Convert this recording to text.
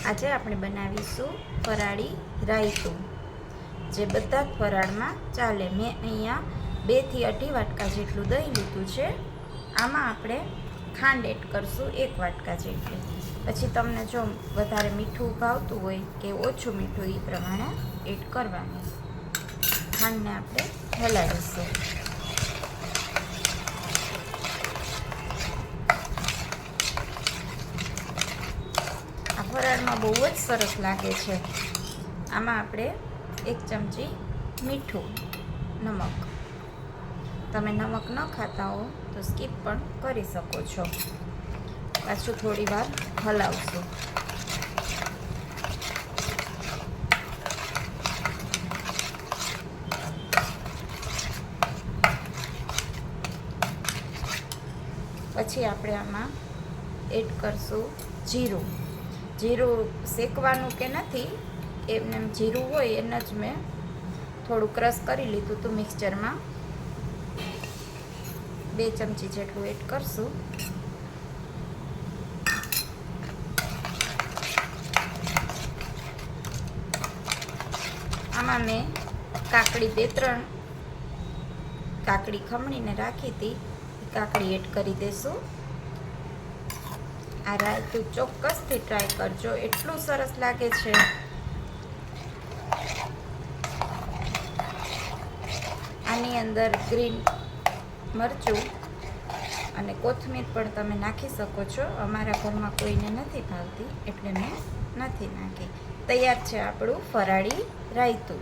આજે આપણે બનાવીશું ફરાળી રાયતું, જે બધા જ ફરાળમાં ચાલે. મેં અહીંયા 2 થી 2.5 વાટકા જેટલું દહીં લીધું છે. આમાં આપણે ખાંડ એડ કરશું 1 વાટકા જેટલી. પછી તમને જો વધારે મીઠું ભાવતું હોય કે ઓછું મીઠું એ પ્રમાણે એડ કરવાનું. ખાંડને આપણે હલાવીશું. આ ફરાળમાં બહુ જ સરસ લાગે છે. આમાં આપણે 1 ચમચી મીઠું, નમક. તમે નમક ન ખાતા હો તો સ્કીપ પણ કરી શકો છો. પાછું થોડી વાર હલાવશું. પછી આપણે આમાં એડ કરશું જીરું. જીરું શેકવાનું કે નથી, એમને જીરું હોય એને જ મેં થોડું ક્રશ કરી લીધું હતું મિક્સચરમાં. 2 ચમચી જેટલું એડ કરશું. આમાં મેં કાકડી 2-3 કાકડી ખમણીને રાખી હતી, કાકડી એડ કરી દેશું. આ રાયતું ચોક્કસથી ટ્રાય કરજો, એટલું સરસ લાગે છે. આની અંદર ગ્રીન મરચું અને કોથમીર પણ તમે નાખી શકો છો. અમારા ઘરમાં કોઈને નથી ભાવતી એટલે મેં નથી નાખી. તૈયાર છે આપણું ફરાળી રાયતું.